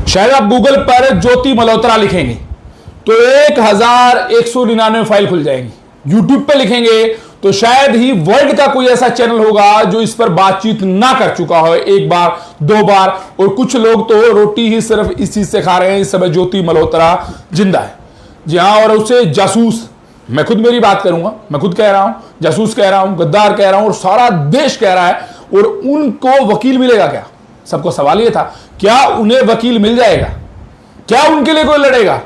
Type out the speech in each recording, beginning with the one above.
शायद आप गूगल पर ज्योति मल्होत्रा लिखेंगे तो 1199 फाइल खुल जाएंगी। यूट्यूब पे लिखेंगे तो शायद ही वर्ल्ड का कोई ऐसा चैनल होगा जो इस पर बातचीत ना कर चुका हो एक बार दो बार। और कुछ लोग तो रोटी ही सिर्फ इस चीज से खा रहे हैं, इस समय ज्योति मल्होत्रा जिंदा है। जी हाँ, और उसे जासूस, मैं खुद मेरी बात करूंगा, मैं खुद कह रहा हूं, जासूस कह रहा हूं, गद्दार कह रहा हूं और सारा देश कह रहा है। और उनको वकील मिलेगा क्या? सबको सवाल यह था, क्या उन्हें वकील मिल जाएगा? क्या उनके लिए कोई लड़ेगा?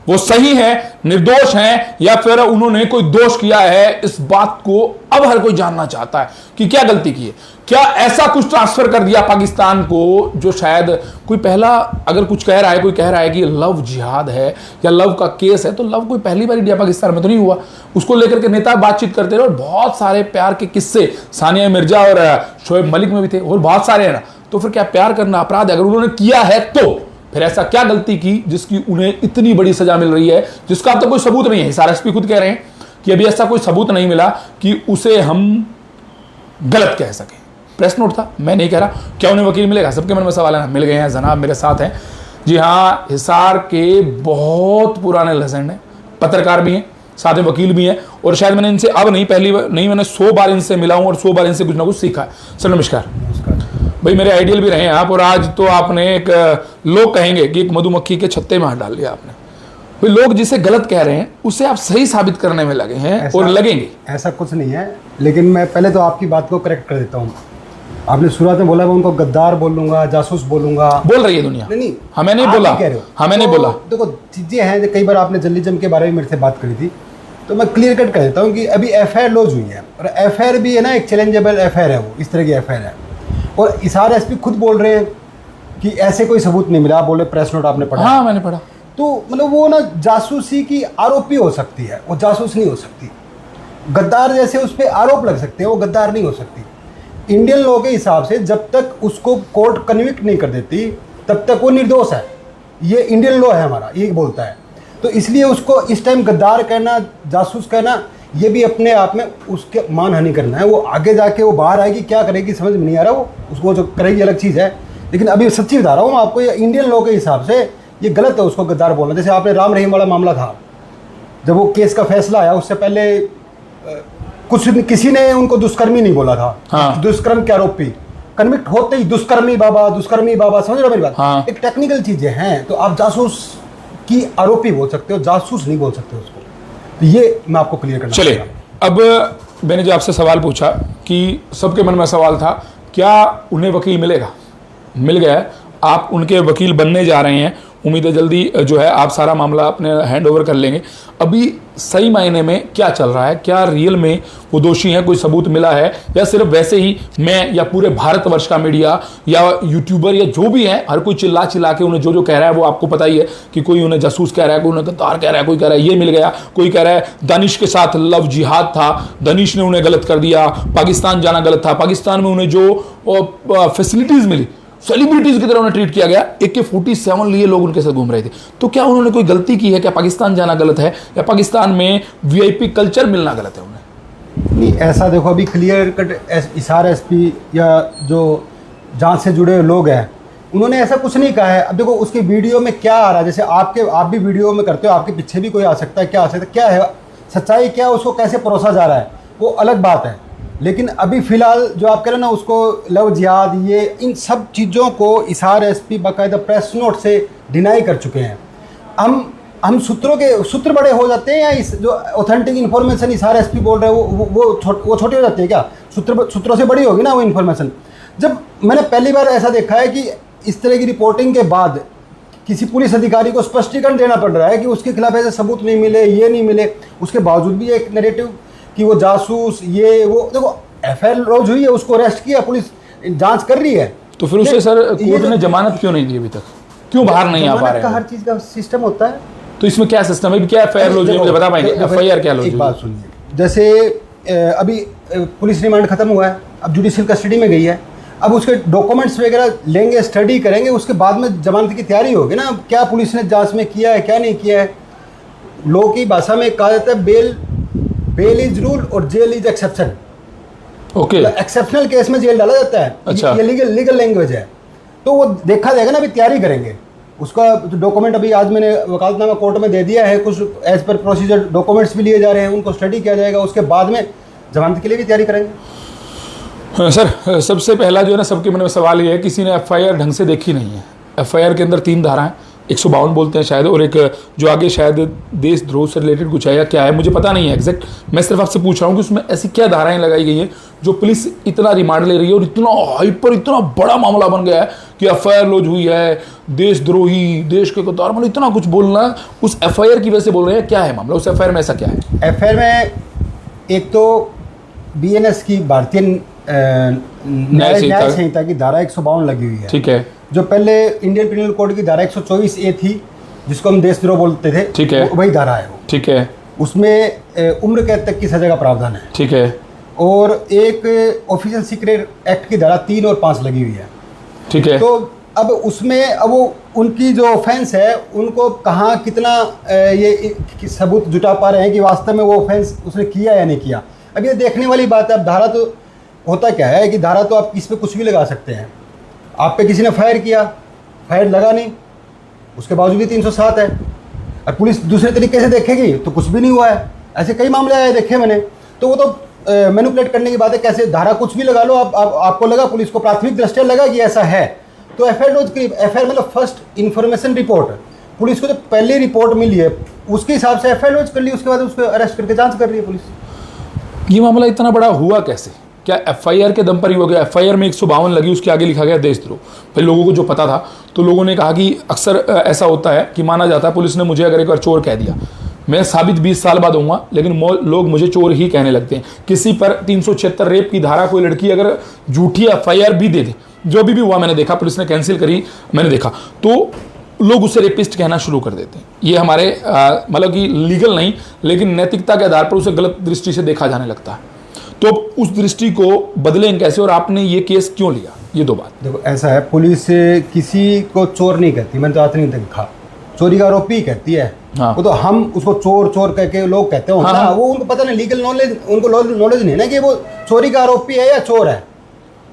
वो सही है, निर्दोष हैं, या फिर उन्होंने कोई दोष किया है? इस बात को अब हर कोई जानना चाहता है कि क्या गलती की है, क्या ऐसा कुछ ट्रांसफर कर दिया पाकिस्तान को जो शायद कोई पहला, अगर कुछ कह रहा है, कोई कह रहा है कि लव जिहाद है या लव का केस है, तो लव कोई पहली बार इंडिया पाकिस्तान में तो नहीं हुआ। उसको लेकर के नेता बातचीत करते रहे और बहुत सारे प्यार के किस्से सानिया मिर्जा और शोएब मलिक में भी थे और बहुत सारे हैं ना। तो फिर क्या प्यार करना अपराध है? अगर उन्होंने किया है तो फिर ऐसा क्या गलती की जिसकी उन्हें इतनी बड़ी सजा मिल रही है, जिसका अब तक कोई सबूत नहीं है? हिसार एसपी खुद कह रहे हैं कि अभी ऐसा कोई सबूत नहीं मिला कि उसे हम गलत कह सके। प्रेस नोट था, मैं नहीं कह रहा। क्या उन्हें वकील मिलेगा? सबके मन में सवाल है ना। मिल गए हैं, जनाब मेरे साथ हैं। जी हाँ, हिसार के बहुत पुराने लेजेंड हैं, पत्रकार भी हैं, साथ में वकील भी हैं। और शायद मैंने इनसे अब नहीं, पहली बार नहीं, मैंने 100 बार इनसे मिला हूं और 100 बार इनसे कुछ ना कुछ सीखा है। सर नमस्कार। भाई मेरे आइडियल भी रहे हैं आप, और आज तो आपने एक, लोग कहेंगे कि एक मधुमक्खी के छत्ते में हाथ डाल दिया आपने। भाई लोग जिसे गलत कह रहे हैं उसे आप सही साबित करने में लगे हैं और लगेंगे। ऐसा कुछ नहीं है, लेकिन मैं पहले तो आपकी बात को करेक्ट कर देता हूँ। आपने शुरुआत में बोला मैं उनको गद्दार बोलूंगा, जासूस बोलूंगा, बोल रही है दुनिया। नहीं हमें नहीं बोला, कह रहे हो, हमें नहीं बोला। देखो चीजें हैं, कई बार आपने जर्नलिज्म के बारे में मेरे से बात करी थी, तो मैं क्लियर कट कर देता हूँ कि अभी एफआईआर लॉन्च हुई है और एफआईआर भी है ना, एक चैलेंजेबल एफआईआर है, वो इस तरह की एफआईआर है। और हिसार एसपी खुद बोल रहे हैं कि ऐसे कोई सबूत नहीं मिला। आप बोल रहे प्रेस नोट आपने पढ़ा? हाँ मैंने पढ़ा। तो मतलब वो ना जासूसी की आरोपी हो सकती है, वो जासूस नहीं हो सकती। गद्दार जैसे उस पर आरोप लग सकते हैं, वो गद्दार नहीं हो सकती। इंडियन लॉ के हिसाब से जब तक उसको कोर्ट कन्विक्ट नहीं कर देती तब तक वो निर्दोष है। ये इंडियन लॉ है हमारा, ये बोलता है। तो इसलिए उसको इस टाइम गद्दार कहना, जासूस कहना, ये भी अपने आप में उसके मानहानि करना है। वो आगे जाके वो बाहर आएगी, क्या करेगी समझ में नहीं आ रहा। वो उसको जो करेगी अलग चीज़ है, लेकिन अभी सच्ची बता रहा हूँ आपको, ये इंडियन लॉ के हिसाब से ये गलत है उसको गद्दार बोलना। जैसे आपने राम रहीम वाला मामला था, जब वो केस का फैसला आया उससे पहले किसी ने उनको दुष्कर्मी नहीं बोला था। हाँ। दुष्कर्म के आरोपी कन्विक्ट होते ही दुष्कर्मी बाबा, समझ रहे हो मेरी बात? हाँ। एक टेक्निकल चीजें हैं। तो आप जासूस की आरोपी बोल सकते हो, जासूस नहीं बोल सकते उसको। तो ये मैं आपको क्लियर करना चलिए, अब मैंने जो आपसे सवाल पूछा कि सबके मन में सवाल था, क्या उन्हें वकील मिलेगा? मिल गया है, आप उनके वकील बनने जा रहे हैं। उम्मीद है जल्दी जो है आप सारा मामला अपने हैंड ओवर कर लेंगे। अभी सही मायने में क्या चल रहा है? क्या रियल में वो दोषी हैं? कोई सबूत मिला है या सिर्फ वैसे ही मैं या पूरे भारतवर्ष का मीडिया या यूट्यूबर या जो भी है, हर कोई चिल्ला चिल्ला के उन्हें जो जो कह रहा है वो आपको पता ही है कि कोई उन्हें जासूस कह रहा है, कोई उन्हें गद्दार कह रहा है, कोई कह रहा है ये मिल गया, कोई कह रहा है दानिश के साथ लव जिहाद था, दानिश ने उन्हें गलत कर दिया, पाकिस्तान जाना गलत था, पाकिस्तान में उन्हें जो फैसिलिटीज मिली सेलिब्रिटीज की तरह उन्हें ट्रीट किया गया। AK-47 लिए लोग उनके साथ घूम रहे थे। तो क्या उन्होंने कोई गलती की है? क्या पाकिस्तान जाना गलत है या पाकिस्तान में VIP कल्चर मिलना गलत है उन्हें? नहीं, ऐसा देखो अभी क्लियर कट हिसार एसपी या जो जांच से जुड़े लोग हैं उन्होंने ऐसा कुछ नहीं कहा है। अब देखो उसकी वीडियो में क्या आ रहा है, जैसे आप भी वीडियो में करते हो, आपके पीछे भी कोई आ सकता है, क्या आ सकता है, क्या है सच्चाई, क्या उसको कैसे परोसा जा रहा है, वो अलग बात है। लेकिन अभी फिलहाल जो आप कह रहे हैं ना, उसको लव जिहाद, ये इन सब चीज़ों को हिसार एसपी बाकायदा प्रेस नोट से डिनाई कर चुके हैं। हम सूत्र बड़े हो जाते हैं, या इस जो ऑथेंटिक इन्फॉर्मेशन हिसार एसपी बोल रहे हैं वो छोटे हो जाते हैं क्या? सूत्रों से बड़ी होगी ना वो इन्फॉर्मेशन। जब मैंने पहली बार ऐसा देखा है कि इस तरह की रिपोर्टिंग के बाद किसी पुलिस अधिकारी को स्पष्टीकरण देना पड़ रहा है कि उसके खिलाफ ऐसे सबूत नहीं मिले, ये नहीं मिले, उसके बावजूद भी एक नैरेटिव कि वो जासूस, ये वो। देखो एफआईआर लॉन्च हुई है, उसको अरेस्ट किया, पुलिस जांच कर रही है। तो फिर उसे सर कोर्ट ने जमानत क्यों नहीं दी अभी तक? क्यों बाहर नहीं आ पा रहे हैं? हर चीज का सिस्टम होता है। तो इसमें क्या सिस्टम है? क्या एफआईआर लॉन्च हुई मुझे बता पाएंगे? एफआईआर क्या लॉन्च हुई? एक बात सुनिए, जैसे अभी पुलिस रिमांड खत्म हुआ है, अब जुडिशियल कस्टडी में गई है, अब उसके डॉक्यूमेंट्स वगैरह लेंगे, स्टडी करेंगे, उसके बाद में जमानत की तैयारी होगी ना। क्या पुलिस ने जांच में किया है, क्या नहीं किया है। लॉ की भाषा में कहा जाता है बेल इज रूल और jail is exception. Okay, exceptional case में जेल डाला जाता है। अच्छा। ये लीगल लैंग्वेज है। तो वो देखा जाएगा ना, अभी तैयारी करेंगे। उसका डॉक्यूमेंट अभी आज मैंने वकालतनामा कोर्ट में दे दिया है, कुछ एज पर प्रोसीजर डॉक्यूमेंट्स भी लिए जा रहे हैं, उनको स्टडी किया जाएगा, उसके बाद में जमानत के लिए भी तैयारी करेंगे। हाँ, सर सबसे पहला जो है ना सबके मन में सवाल ये है, किसी ने एफआईआर ढंग से देखी नहीं है। एफआईआर के अंदर 3 धाराएं, 152 बोलते हैं शायद, और एक जो आगे शायद देशद्रोह से रिलेटेड कुछ है या क्या है, मुझे पता नहीं है एग्जैक्ट। मैं सिर्फ आपसे पूछ रहा हूँ कि उसमें ऐसी क्या धाराएं लगाई गई हैं जो पुलिस इतना रिमांड ले रही है और इतना हाइपर, इतना बड़ा मामला बन गया है कि एफआईआर लॉन्च हुई है, देशद्रोही, देश के कतार, मतलब इतना कुछ बोलना उस एफआईआर की वजह से बोल रहे हैं। क्या है मामला उस एफआईआर में, ऐसा क्या है? एफआईआर में एक तो बीएनएस की भारतीय न्याय संहिता की धारा 152 लगी हुई है। ठीक है। जो पहले इंडियन पिनल कोड की धारा 124A थी, जिसको हम देशद्रोह बोलते थे, ठीक है, वही धारा है वो। ठीक है। उसमें उम्र कैद तक की सजा का प्रावधान है। ठीक है। और एक ऑफिशियल सीक्रेट एक्ट की धारा 3 और 5 लगी हुई है। ठीक है। तो अब उसमें अब वो उनकी जो ऑफेंस है, उनको कहाँ कितना ये सबूत जुटा पा रहे हैं कि वास्तव में वो ऑफेंस उसने किया या नहीं किया, अब ये देखने वाली बात है। अब धारा तो होता क्या है कि धारा तो आप किस पे कुछ भी लगा सकते हैं। आप पे किसी ने फायर किया, फायर लगा नहीं, उसके बावजूद भी 307 है। अब पुलिस दूसरे तरीके से देखेगी तो कुछ भी नहीं हुआ है। ऐसे कई मामले आए देखे मैंने। तो वो तो मैनिपुलेट करने की बात है, कैसे धारा कुछ भी लगा लो। आपको लगा, पुलिस को प्राथमिक दृष्टया लगा कि ऐसा है, तो एफआईआर लॉन्च करी। एफआईआर मतलब फर्स्ट इन्फॉर्मेशन रिपोर्ट, पुलिस को जो पहली रिपोर्ट मिली है उसके हिसाब से एफआईआर लॉन्च कर ली, उसके बाद उसको अरेस्ट करके जांच कर रही है पुलिस। ये मामला इतना बड़ा हुआ कैसे? क्या एफआईआर के दम पर ही हो गया? एफआईआर में 152 लगी, उसके आगे लिखा गया देशद्रोह। फिर लोगों को जो पता था, तो लोगों ने कहा कि अक्सर ऐसा होता है कि माना जाता है, पुलिस ने मुझे अगर एक बार चोर कह दिया, मैं साबित 20 साल बाद होऊंगा, लेकिन लोग मुझे चोर ही कहने लगते हैं। किसी पर 376 रेप की धारा कोई लड़की अगर झूठी एफआईआर भी दे दे, जो भी हुआ मैंने देखा, पुलिस ने कैंसिल करी, मैंने देखा, तो लोग उसे रेपिस्ट कहना शुरू कर देते हैं। ये हमारे मतलब कि लीगल नहीं, लेकिन नैतिकता के आधार पर उसे गलत दृष्टि से देखा जाने लगता है। तो उस दृष्टि को बदलें कैसे, और आपने ये केस क्यों लिया? ये 2 बात। देखो ऐसा है, पुलिस किसी को चोर नहीं कहती, मैंने तो आज नहीं देखा। चोरी का आरोपी कहती है। हाँ। वो तो हम उसको चोर चोर कह के लोग कहते हो। हाँ। वो उनको पता नहीं, लीगल नॉलेज उनको नॉलेज नहीं है ना कि वो चोरी का आरोपी है या चोर है।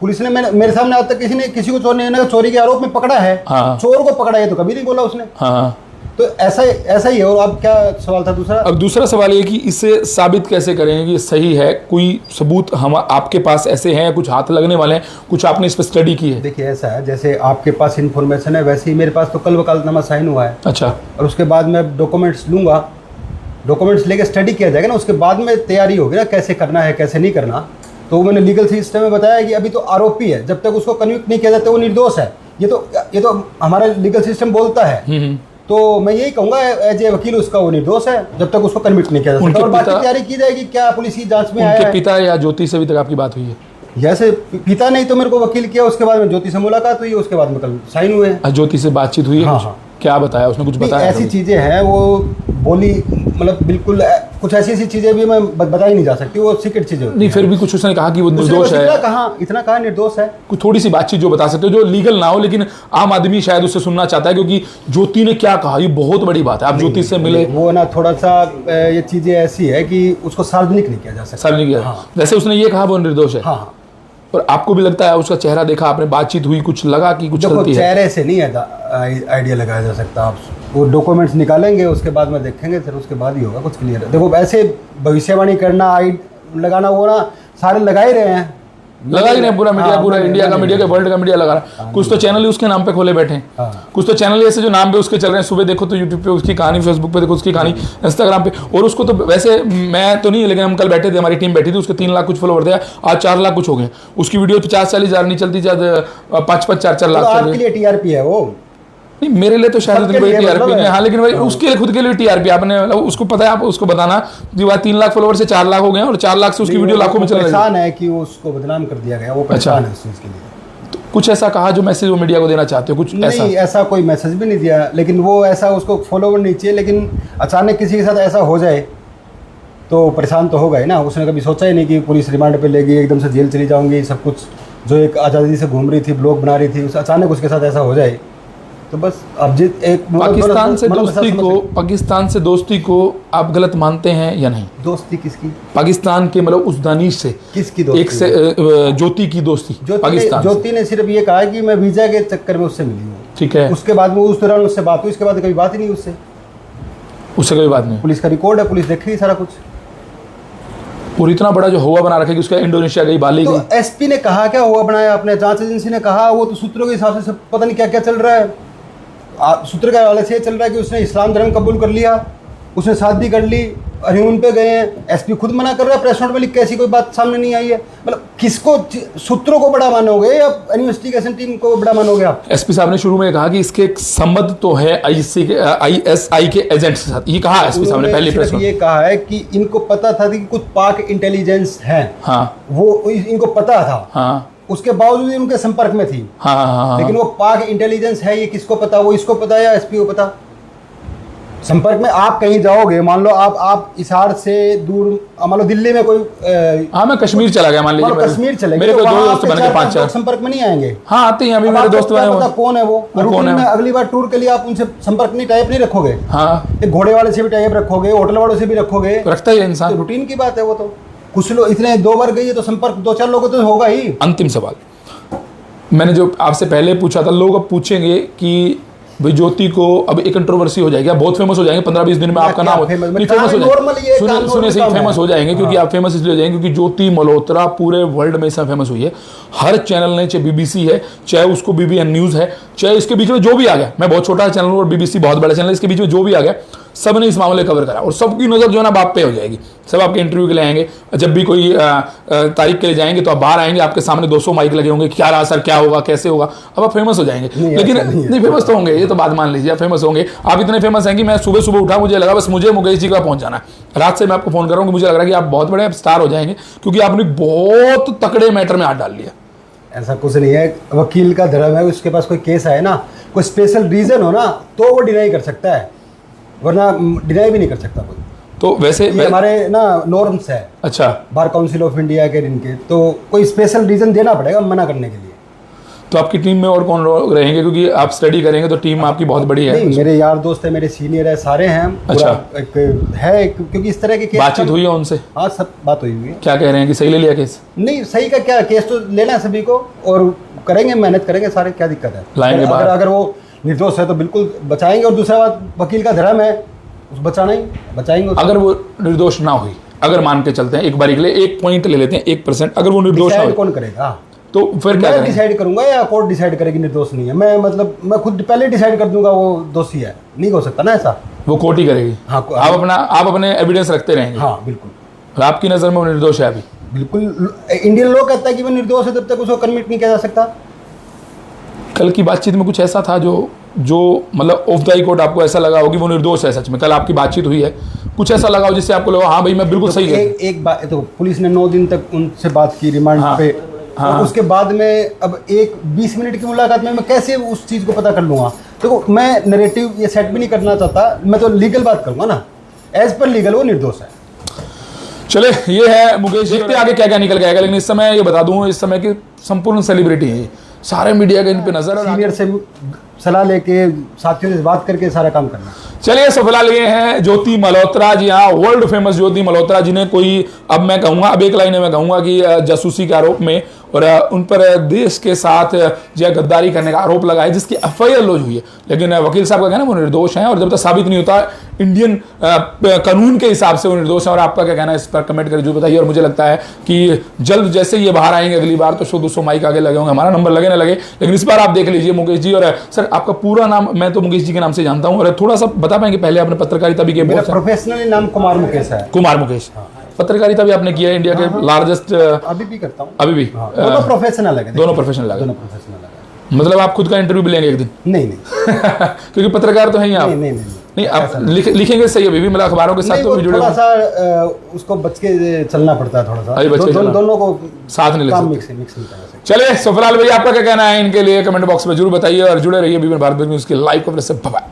पुलिस ने मेरे सामने आज तक किसी को चोर नहीं, चोरी के आरोप में पकड़ा है। हाँ। चोर को पकड़ा है तो कभी नहीं बोला उसने। हाँ। तो ऐसा ही है। और अब क्या सवाल था दूसरा? अब दूसरा सवाल ये कि इसे साबित कैसे करेंगे कि सही है? कोई सबूत हम आपके पास ऐसे हैं, कुछ हाथ लगने वाले हैं, कुछ आपने इस पर स्टडी की है? देखिए ऐसा है, जैसे आपके पास इन्फॉर्मेशन है, वैसे ही मेरे पास तो कल वकालतनामा साइन हुआ है। अच्छा। और उसके बाद मैं डॉक्यूमेंट्स लूँगा, डॉक्यूमेंट्स लेके स्टडी किया जाएगा ना, उसके बाद में तैयारी होगी ना कैसे करना है कैसे नहीं करना। तो मैंने लीगल सिस्टम में बताया कि अभी तो आरोपी है, जब तक उसको कन्विक्ट नहीं किया जाता वो निर्दोष है। ये तो हमारा लीगल सिस्टम बोलता है। तो मैं यही कहूँगा एज ए वकील, उसका वो निर्दोष है जब तक उसको कन्विक्ट नहीं किया जाता। और बाकी तैयारी की जाएगी, क्या पुलिस की जांच में आया है। उनके पिता या ज्योति से अभी तक आपकी बात हुई है? जैसे पिता नहीं तो मेरे को वकील किया, उसके बाद में ज्योति से मुलाकात हुई, उसके बाद में कल साइन हुए हैं। ज्योति से बातचीत हुई है? हाँ हाँ। क्या बताया उसने? कुछ बताया? ऐसी चीज़ें हैं वो बोली, मतलब बिल्कुल कुछ ऐसी चीज़ें भी मैं बताई नहीं जा सकती, वो सीक्रेट चीज़ें नहीं। फिर भी कुछ उसने कहा कि वो निर्दोष है। इतना कहा निर्दोष है? कुछ थोड़ी सी बातचीत जो बता सकते हो, जो लीगल ना हो लेकिन आम आदमी शायद उससे सुनना चाहता है, क्योंकि ज्योति ने क्या कहा ये बहुत बड़ी बात है। आप ज्योति से मिले, वो ना थोड़ा सा ये चीज़ें ऐसी है कि उसको सार्वजनिक नहीं किया जा सकता। सार्वजनिक। हाँ। वैसे उसने ये कहा वो निर्दोष है। हाँ। और आपको भी लगता है, उसका चेहरा देखा आपने, बातचीत हुई, कुछ लगा कि कुछ गलती है? चेहरे से नहीं आइडिया लगाया जा सकता। आप वो डॉक्यूमेंट्स निकालेंगे, उसके बाद में देखेंगे, फिर उसके बाद ही होगा कुछ क्लियर। देखो ऐसे भविष्यवाणी करना, लगाना, वो ना सारे लगा ही रहे हैं, लगा ही नहीं पूरा मीडिया, पूरा इंडिया का मीडिया, वर्ल्ड का मीडिया लगा रहा है। कुछ तो चैनल ही उसके नाम पे खोले बैठे हैं, कुछ तो चैनल ऐसे जो नाम पे उसके चल रहे हैं। सुबह देखो तो यूट्यूब पे उसकी कहानी, फेसबुक पे देखो उसकी कहानी, इंस्टाग्राम पे। और उसको तो वैसे मैं तो नहीं, लेकिन हम कल बैठे थे, हमारी टीम बैठी थी, उसके 3 लाख कुछ फॉलोवर थे, आज 4 लाख कुछ हो गए। उसकी वीडियो 50-40 हज़ार नहीं चलती, शायद 5-5, 4-4 लाख। आपके लिए टीआरपी है वो? नहीं, मेरे लिए तो शायद कोई टीआरपी नहीं है। हाँ, लेकिन भाई उसके लिए, खुद के लिए टीआरपी आपने, उसको पता है, आप उसको बताना कि वह 3 लाख फॉलोवर से 4 लाख हो गए और 4 लाख से उसकी वीडियो लाखों में चल रही है। परेशान है कि उसको बदनाम कर दिया गया, वो परेशान है उस चीज़ के लिए। तो कुछ ऐसा कहा जो मैसेज वो मीडिया को देना चाहते हो? कुछ नहीं, ऐसा कोई मैसेज भी नहीं दिया, लेकिन वो ऐसा उसको फॉलोवर नहीं चाहिए। लेकिन अचानक किसी के साथ ऐसा हो जाए तो परेशान तो होगा ही ना। उसने कभी सोचा ही नहीं कि पुलिस रिमांड पे लेगी, एकदम से जेल चली जाऊंगी, सब कुछ जो एक आज़ादी से घूम रही थी, ब्लॉग बना रही थी, अचानक उसके साथ ऐसा हो जाए तो बस अब एक पाकिस्तान से दोस्ती को आप गलत मानते हैं या नहीं? दोस्ती किसकी? पाकिस्तान के मतलब उस दानिश से। किसकी दोस्ती? एक से ज्योति की दोस्ती। ज्योति ने सिर्फ ये कहा कि मैं वीज़ा के चक्कर में उससे मिली हूँ। ठीक है। उसके बाद में उस दौरान उससे बात हुई, उसके बाद कभी बात ही नहीं उससे कोई बात नहीं। पुलिस का रिकॉर्ड है, पुलिस देखेगी सारा कुछ। और इतना बड़ा जो हुआ बना रखा है कि उसका इंडोनेशिया गई, बाली गई। तो एसपी ने कहा क्या हुआ बनाया, अपने जांच एजेंसी ने कहा, वो तो सूत्रों के हिसाब से पता नहीं क्या क्या चल रहा है। सूत्र के हवाले से ये चल रहा है कि उसने इस्लाम धर्म कबूल कर लिया, उसने शादी कर ली, हनीमून पे गए हैं। एसपी खुद मना कर रहा है, प्रेस नोट में लिख के ऐसी कोई बात सामने नहीं आई है। मतलब किसको, सूत्रों को बड़ा मानोगे या इन्वेस्टिगेशन टीम को बड़ा मानोगे आप? एसपी साहब ने शुरू में कहा कि इसके संबंध तो है आईएसआई के एजेंट के साथ, ये कहा एसपी साहब ने पहली प्रेस ये कहा है कि इनको पता था कि कुछ पाक इंटेलिजेंस है, हाँ वो इनको पता था, हाँ, उसके बावजूद ही उनके संपर्क में थी। हाँ हाँ हाँ, लेकिन वो पाक इंटेलिजेंस है, ये किसको पता? वो इसको पता या एसपी को पता? संपर्क में आप कहीं जाओगे, मान लो आप हिसार से दूर, मान लो दिल्ली में कोई हाँ मैं कश्मीर चला गया, मान लीजिए कश्मीर चले मेरे तो को वहाँ 2 दोस्त बन गए, 5-4 संपर्क में नहीं आएंगे। हाँ आते हैं, अभी मेरे दोस्त बने पता कौन है वो कौन है? अगली बार टूर के लिए आप उनसे संपर्क नहीं, टाइप नहीं रखोगे। हाँ, एक घोड़े वाले से भी टाइप रखोगे, होटल वालों से भी रखोगे, रखता है इंसान, रूटीन की बात है वो। तो कुछ लोग इतने 2 बार गई है तो संपर्क 2-4 लोगों तो होगा ही। अंतिम सवाल मैंने जो आपसे पहले पूछा था, लोग अब पूछेंगे कि भाई ज्योति को अब एक कंट्रोवर्सी हो जाएगी, आप बहुत फेमस हो जाएंगे 15-20 दिन में, आपका नाम फेमस हो जाएगा, सुने से फेमस हो जाएंगे। क्योंकि आप फेमस इसलिए हो जाएंगे क्योंकि ज्योति मल्होत्रा पूरे वर्ल्ड में इसमें फेमस हुई है। हर चैनल ने, चाहे बीबीसी है, चाहे उसको बीबीएन न्यूज़ है, चाहे इसके बीच में जो भी आ गया, मैं बहुत छोटा चैनल और बीबीसी बहुत बड़ा चैनल, इसके बीच में जो भी आ गया सब ने इस मामले कवर करा और सबकी नज़र जो है ना बाप पे हो जाएगी। सब आपके इंटरव्यू के लिए आएंगे, जब भी कोई तारीख के लिए जाएंगे तो आप बाहर आएंगे, आपके सामने 200 माइक लगे होंगे, क्या रहा सर, क्या होगा, कैसे होगा, अब आप फेमस हो जाएंगे। लेकिन नहीं फेमस तो होंगे, ये तो बात मान लीजिए, आप फेमस होंगे। आप इतने फेमस हैं कि मैं सुबह सुबह उठा, मुझे लगा बस मुझे मुकेश जी का पहुंच जाना है। रात से मैं आपको फोन कर रहा हूँ, मुझे लग रहा है कि आप बहुत बड़े स्टार हो जाएंगे क्योंकि आपने बहुत तकड़े मैटर में हाथ डाल लिया। ऐसा कुछ नहीं है, वकील का धर्म है, उसके पास कोई केस आए ना, कोई स्पेशल रीजन हो ना, तो वो डिनाई कर सकता है, वरना डिनाई भी नहीं कर सकता कोई। तो वैसे हमारे ना नॉर्म्स है, अच्छा, बार काउंसिल ऑफ इंडिया के इनके, तो कोई स्पेशल रीजन देना पड़ेगा मना करने के लिए। तो आपकी टीम में और कौन रहेंगे, क्योंकि आप स्टडी करेंगे तो टीम आपकी बहुत बड़ी है? नहीं, मेरे यार दोस्त है, मेरे सीनियर है, सारे हैं। अच्छा, क्योंकि इस तरह के केस बातचीत हुई है उनसे? हाँ, सब बात हुई है। क्या कह रहे हैं कि सही ले लिया केस? नहीं, सही का क्या, केस तो लेना है सभी को और करेंगे, मेहनत करेंगे सारे, क्या दिक्कत है? लाएंगे बाहर। अगर वो निर्दोष है तो बिल्कुल बचाएंगे, और दूसरा बात वकील का धर्म है, उस बचाना ही बचाएंगे। अगर वो निर्दोष ना हुई, अगर मान के चलते हैं एक बारी के लिए 1 पॉइंट ले लेते हैं, 1%, अगर वो निर्दोष ना हुई, कौन करेगा? तो फिर क्या मैं डिसाइड करूंगा या कोर्ट डिसाइड करेगी निर्दोष नहीं है? मैं खुद पहले डिसाइड कर दूंगा वो दोषी है, नहीं हो सकता ना ऐसा। वो कोर्ट ही करेगी। हाँ, आप अपने एविडेंस रखते रहेंगे। हाँ बिल्कुल। और आपकी नजर में वो निर्दोष है अभी? बिल्कुल। इंडियन लॉ कहता है कि वो निर्दोष है, तब तक उसको कन्विक्ट नहीं किया जा सकता। कल की बातचीत में कुछ ऐसा था जो मतलब ऑफ द रिकॉर्ड आपको ऐसा लगा हो कि वो निर्दोष है सच में? कल आपकी बातचीत हुई है, कुछ ऐसा लगा हो जिससे आपको लगा हाँ भाई मैं बिल्कुल सही है? एक बात तो, पुलिस ने 9 दिन तक उनसे बात की रिमांड पे। हाँ, उसके बाद में अब एक 20 मिनट की मुलाकात में मैं कैसे उस चीज़ को पता कर लूँगा? देखो, मैं नैरेटिव ये सेट भी नहीं करना चाहता, मैं तो लीगल बात करूँगा ना, एज पर लीगल वो निर्दोष है। चले, ये है मुकेश, देखते आगे क्या क्या निकल के आएगा। लेकिन इस समय ये बता दूं, इस समय की संपूर्ण सेलिब्रिटी है, सारे मीडिया के इन पे नजर है, सीनियर से सलाह लेके, साथियों से बात करके सारा काम करना। चलिए, सफला लिए हैं ज्योति मल्होत्रा जी, हाँ वर्ल्ड फेमस ज्योति मल्होत्रा, जिन्हें कोई, अब मैं कहूँगा, अब एक लाइन में कहूँगा कि जासूसी के आरोप में और उन पर देश के साथ जो गद्दारी करने का आरोप लगा है, जिसकी एफआईआर लॉन्च हुई है। लेकिन वकील साहब का कहना है वो निर्दोष हैं और जब तक साबित नहीं होता इंडियन कानून के हिसाब से वो निर्दोष है। और आपका क्या कहना है इस पर कमेंट करके जो बताइए। और मुझे लगता है कि जल्द जैसे ये बाहर आएंगे अगली बार तो 100-200 माइक आगे लगे होंगे, हमारा नंबर लगे ना लगे, लेकिन इस बार आप देख लीजिए मुकेश जी। और सर, आपका पूरा नाम मैं तो मुकेश जी के नाम से जानता हूँ, और थोड़ा सा बता पाएंगे, पहले आपने पत्रकारिता भी की? प्रोफेशनली नाम कुमार मुकेश है। कुमार मुकेश। पत्रकारिता भी आपने किया है, इंडिया के लार्जेस्ट? अभी भी करता हूँ। अभी भी? दोनों प्रोफेशनल है। दोनों प्रोफेशनल है। मतलब आप खुद का इंटरव्यू भी लेंगे एक दिन? नहीं क्योंकि पत्रकार तो हैं ही आप। नहीं आप लिखेंगे सही अभी भी, मतलब अखबारों के साथ तो जुड़े? थोड़ा सा उसको बच के चलना पड़ता है, थोड़ा सा दोनों को साथ नहीं ले सकते। चलिए, सफलाल भाई, आपका क्या कहना है इनके लिए कमेंट बॉक्स में जरूर बताइए और जुड़े रहिए विभिन्न भारत न्यूज़ के लाइव कवरेज से। बाय।